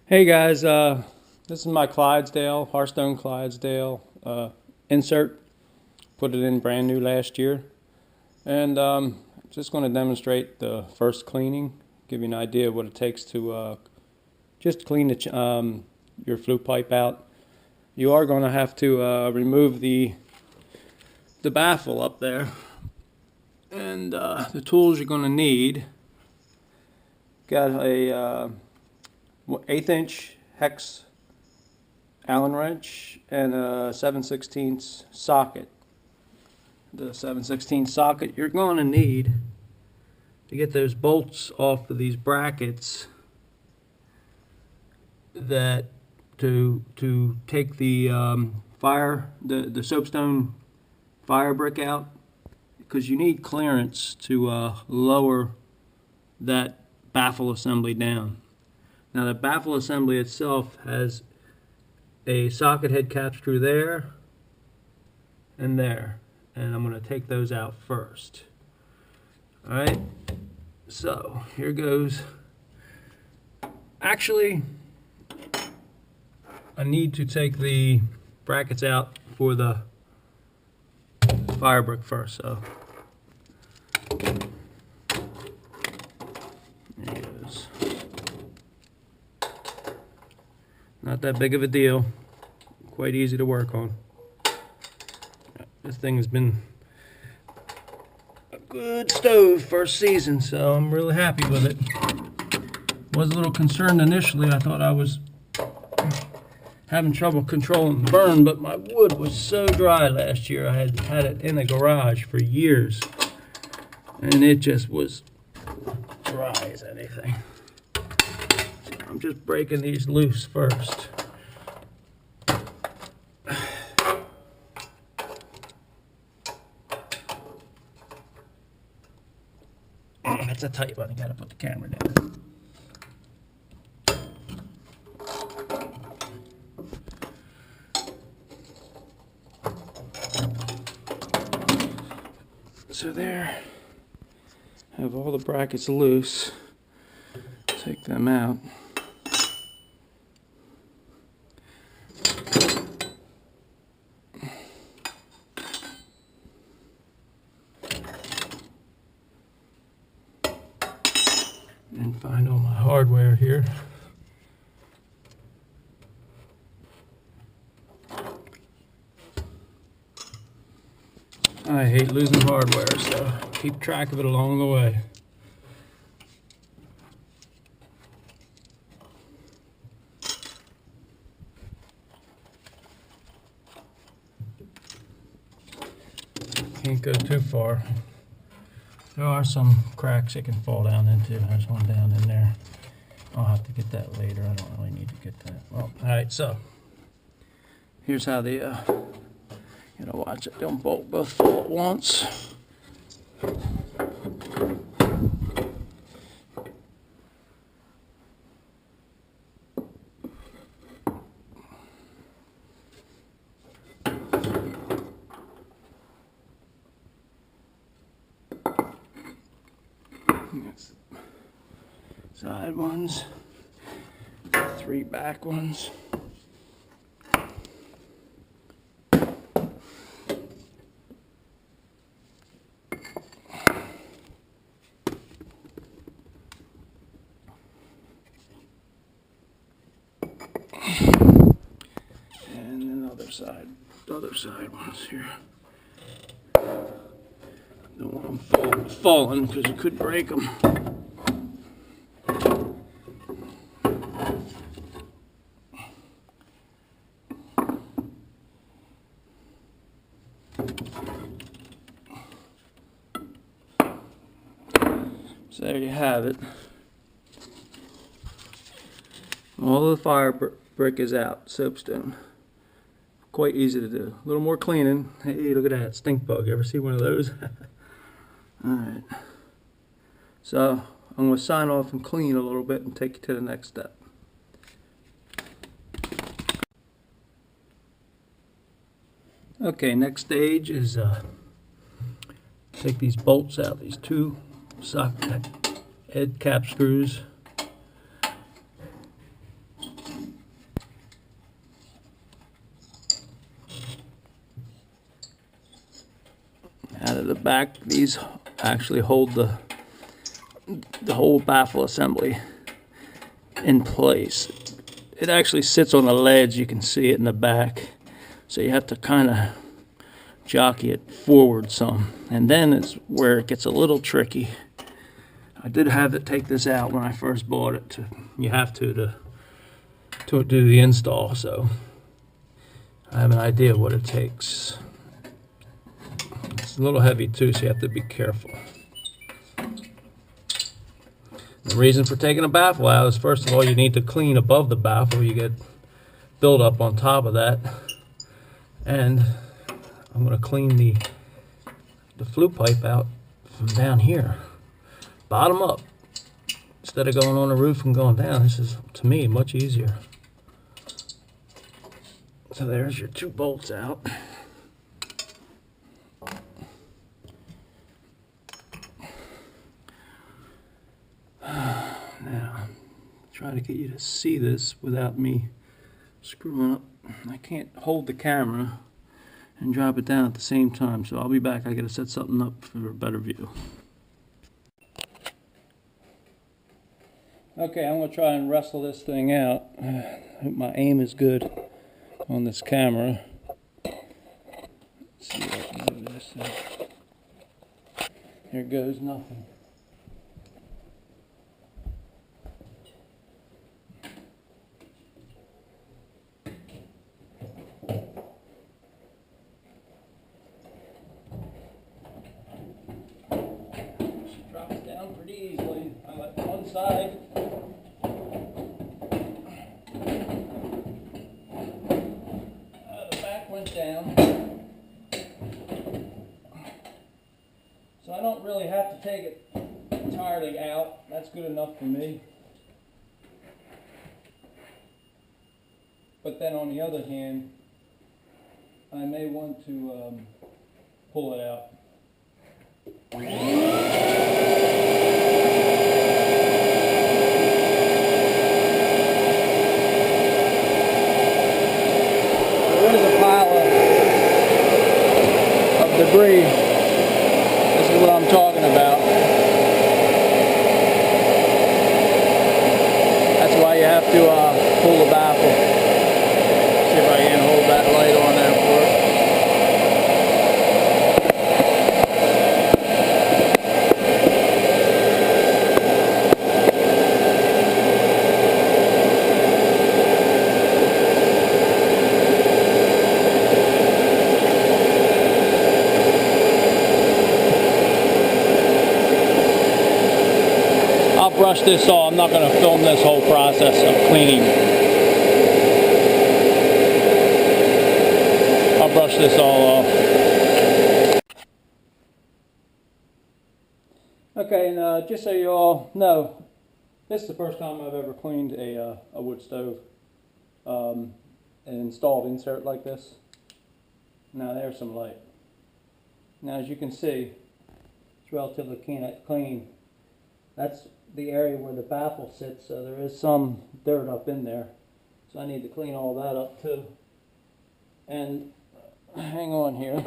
Hey guys, this is my Hearthstone Clydesdale insert. Put it in brand new last year. And just going to demonstrate the first cleaning, give you an idea of what it takes to just clean your flue pipe out. You are going to have to remove the baffle up there. And the tools you're going to need, got a 1/8 inch hex Allen wrench and a 7/16 socket. The 7/16 socket you're going to need to get those bolts off of these brackets, that to take the the soapstone fire brick out, because you need clearance to lower that baffle assembly down. Now the baffle assembly itself has a socket head cap screw there and there, and I'm going to take those out first. Alright, so here goes. Actually, I need to take the brackets out for the fire brick first, so there it goes. Not that big of a deal. Quite easy to work on. This thing has been a good stove first season, so I'm really happy with it. Was a little concerned initially. I thought I was having trouble controlling the burn, but my wood was so dry last year. I had it in the garage for years, and it just was dry as anything. I'm just breaking these loose first. That's a tight one. I gotta put the camera down. So there, have all the brackets loose. Take them out. And find all my hardware here. I hate losing hardware, so keep track of it along the way. Can't go too far. There are some cracks it can fall down into. There's one down in there. I'll have to get that later. I don't really need to get that. Well, alright, so here's how the you gotta watch it, don't both fall at once. Side ones, 3 back ones. And then the other side ones here. Don't want them falling because you could break them. So there you have it. All the fire brick is out, soapstone. Quite easy to do. A little more cleaning. Hey, look at that stink bug. Ever see one of those? Alright. So I'm going to sign off and clean a little bit and take you to the next step. Okay, next stage is take these bolts out, these 2 socket head cap screws. the back, these actually hold the whole baffle assembly in place. It actually sits on a ledge, you can see it in the back, so you have to kind of jockey it forward some, and then it's where it gets a little tricky. I did have to take this out when I first bought it. You have to do the install, so I have an idea what it takes. It's a little heavy too, so you have to be careful. The reason for taking a baffle out is, first of all, you need to clean above the baffle. You get buildup on top of that. And I'm going to clean the flue pipe out from down here, bottom up. Instead of going on the roof and going down, this is, to me, much easier. So there's your 2 bolts out. Now, try to get you to see this without me screwing up. I can't hold the camera and drop it down at the same time, so I'll be back. I gotta set something up for a better view. Okay, I'm gonna try and wrestle this thing out. I hope my aim is good on this camera. Let's see if I can do this. Here goes nothing. Side. The back went down. So I don't really have to take it entirely out. That's good enough for me. But then on the other hand, I may want to pull it out. Debris. This is what I'm talking about. That's why you have to pull the baffle. See if I can hold that light on there for it. Brush this off. I'm not going to film this whole process of cleaning. I'll brush this all off. Okay, and just so you all know, this is the first time I've ever cleaned a wood stove and installed insert like this. Now there's some light. Now as you can see, it's relatively clean. That's the area where the baffle sits, so there is some dirt up in there. So I need to clean all that up too. And hang on here.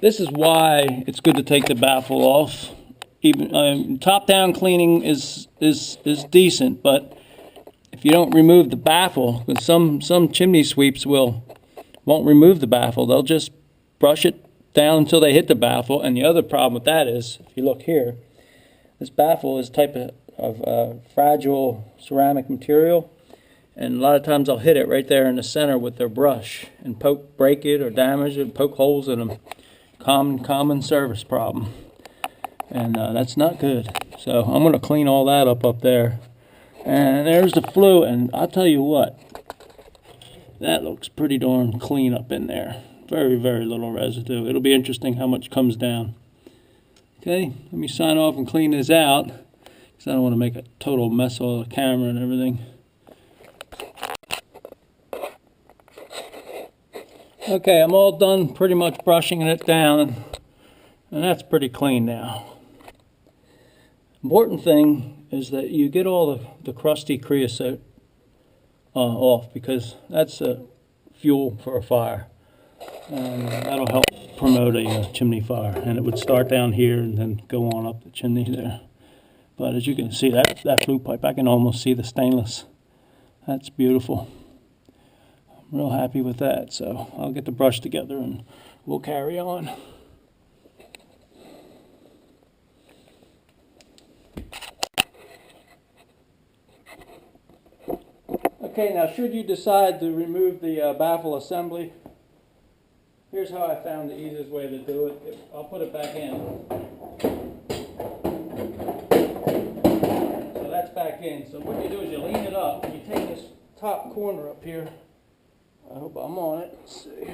This is why it's good to take the baffle off. Even top-down cleaning is decent, but if you don't remove the baffle, because some chimney sweeps won't remove the baffle. They'll just brush it down until they hit the baffle. And the other problem with that is, if you look here, this baffle is a type of fragile ceramic material, and a lot of times I'll hit it right there in the center with their brush and break it or damage it, poke holes in them. Common service problem, and that's not good. So I'm going to clean all that up there. And there's the flue, and I'll tell you what, that looks pretty darn clean up in there. Very, very little residue. It'll be interesting how much comes down. Okay, let me sign off and clean this out, because I don't want to make a total mess of the camera and everything. Okay, I'm all done pretty much brushing it down, and that's pretty clean now. Important thing is that you get all the crusty creosote off, because that's fuel for a fire. And that'll help promote a chimney fire. And it would start down here and then go on up the chimney there. But as you can see, that flue pipe, I can almost see the stainless. That's beautiful. I'm real happy with that. So I'll get the brush together and we'll carry on. Okay, now should you decide to remove the baffle assembly, here's how I found the easiest way to do it. I'll put it back in. So that's back in. So what you do is you lean it up. You take this top corner up here. I hope I'm on it. Let's see.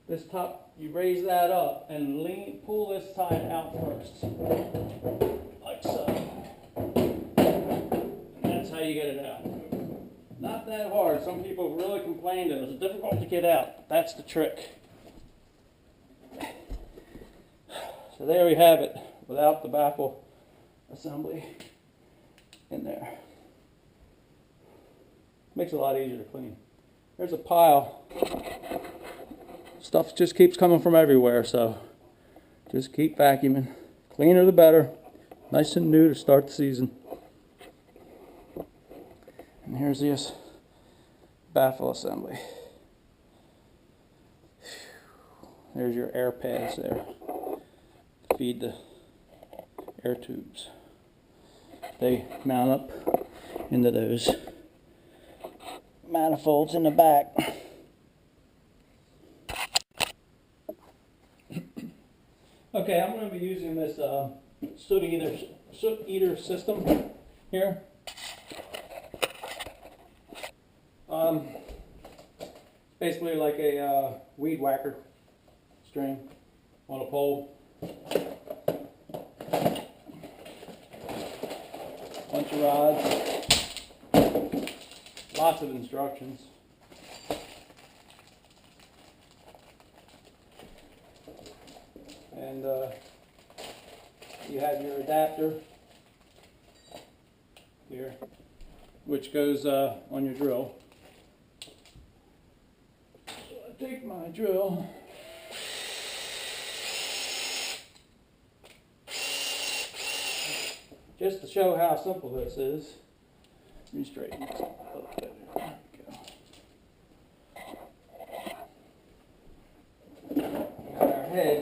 This top, you raise that up and pull this side out first. Like so. And that's how you get it out. Not that hard. Some people really complained it was difficult to get out. That's the trick. So there we have it, without the baffle assembly in there. Makes it a lot easier to clean. There's a pile. Stuff just keeps coming from everywhere, so just keep vacuuming. Cleaner the better. Nice and new to start the season. And here's this baffle assembly. There's your air pads there. Feed the air tubes. They mount up into those manifolds in the back. Okay, I'm going to be using this soot eater system here. Basically like a weed whacker string on a pole. Bunch of rods. Lots of instructions. And you have your adapter here, which goes on your drill. So I take my drill, just to show how simple this is. Let me straighten this up a little bit. There we go. Got our head.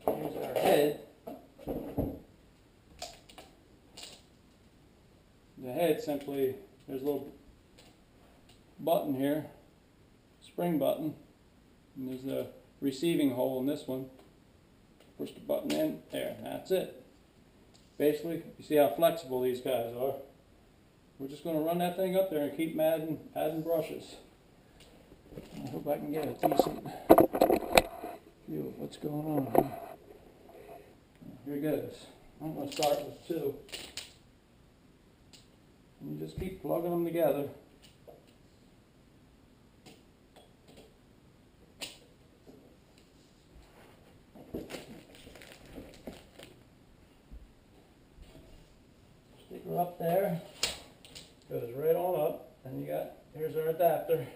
Here's our head. The head simply, there's a little button here, spring button, and there's a receiving hole in this one. Push the button in, there, that's it. Basically, you see how flexible these guys are. We're just going to run that thing up there and keep adding brushes. I hope I can get a decent view of what's going on here. Here it goes. I'm going to start with 2. And you just keep plugging them together. Stick her up there. Goes right on up. And here's our adapter.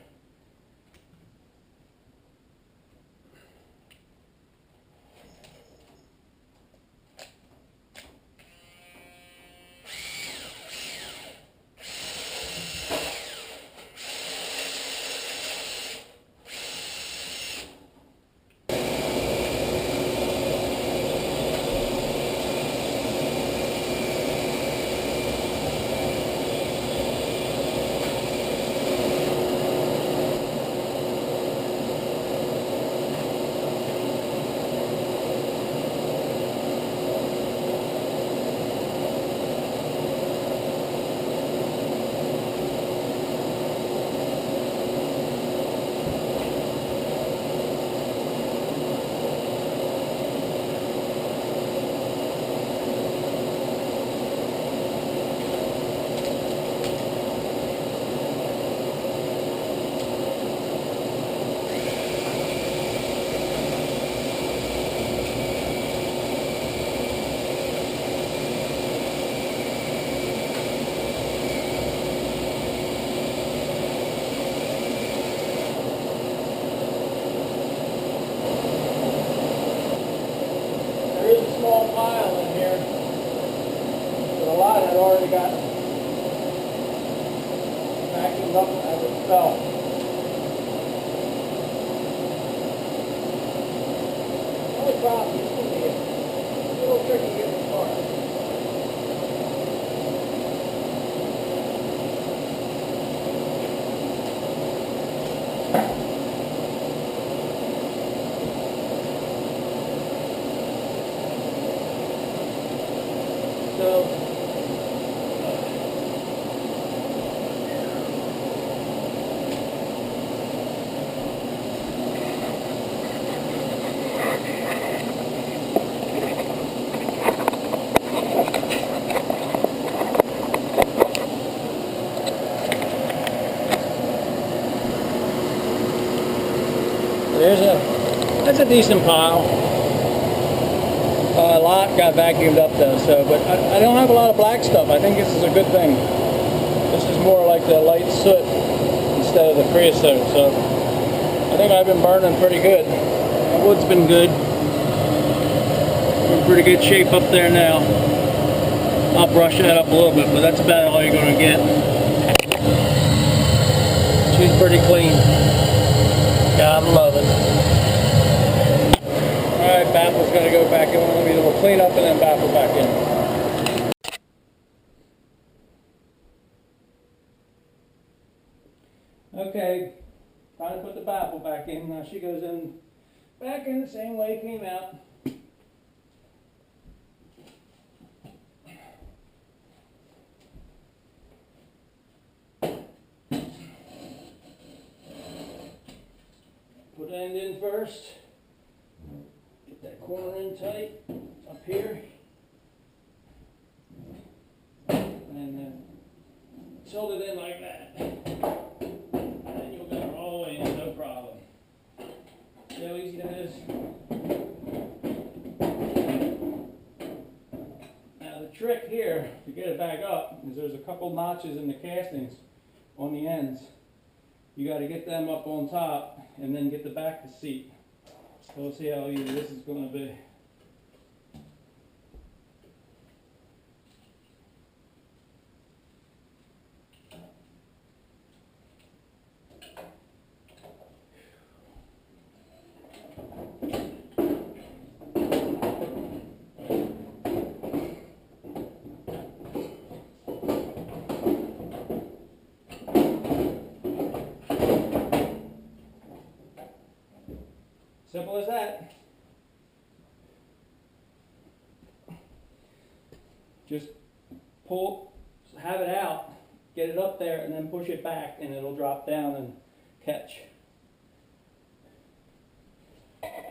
vacuumed up as it fell. Only problem is going to be a little tricky getting it apart. So, that's a decent pile. A lot got vacuumed up though, so, but I don't have a lot of black stuff. I think this is a good thing. This is more like the light soot instead of the creosote, so I think I've been burning pretty good. The wood's been good. We're in pretty good shape up there now. I'll brush that up a little bit, but that's about all you're going to get. She's pretty clean. God love it. Alright, baffle's going to go back in. We'll clean up and then baffle back in. Okay, time to put the baffle back in. Now she goes in back in the same way it came out. Put end in first. Get that corner in tight up here. And then tilt it in like that. And you'll get it all the way in, no problem. See how easy that is? Now the trick here to get it back up is there's a couple notches in the castings on the ends. You got to get them up on top and then get the back to seat. So we'll see how easy this is going to be. Simple as that. Just pull, have it out, get it up there, and then push it back, and it'll drop down and catch. Alright.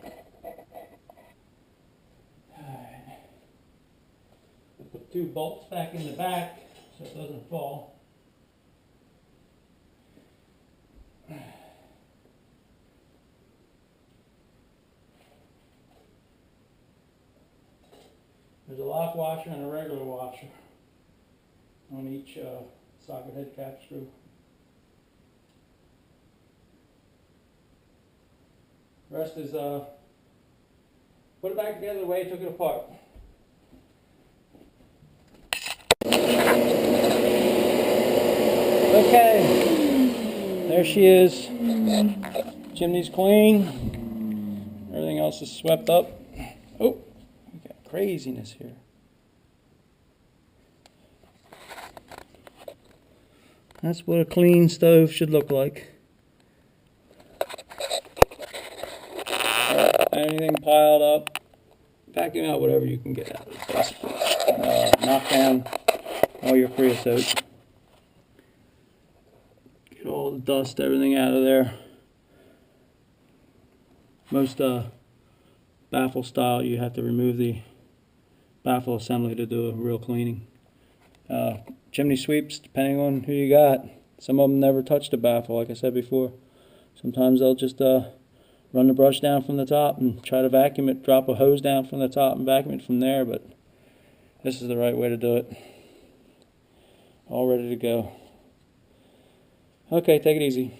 Put 2 bolts back in the back so it doesn't fall. There's a lock washer and a regular washer on each socket head cap screw. The rest is put it back together the way you took it apart. Okay, there she is. Chimney's clean. Everything else is swept up. Oh. Craziness here. That's what a clean stove should look like. Anything piled up, vacuum out whatever you can get out of it, basically. Knock down all your creosote. Get all the dust, everything out of there. Most baffle style, you have to remove the baffle assembly to do a real cleaning. Chimney sweeps, depending on who you got. Some of them never touch the baffle, like I said before. Sometimes they'll just run the brush down from the top and try to vacuum it, drop a hose down from the top and vacuum it from there, but this is the right way to do it. All ready to go. Okay, take it easy.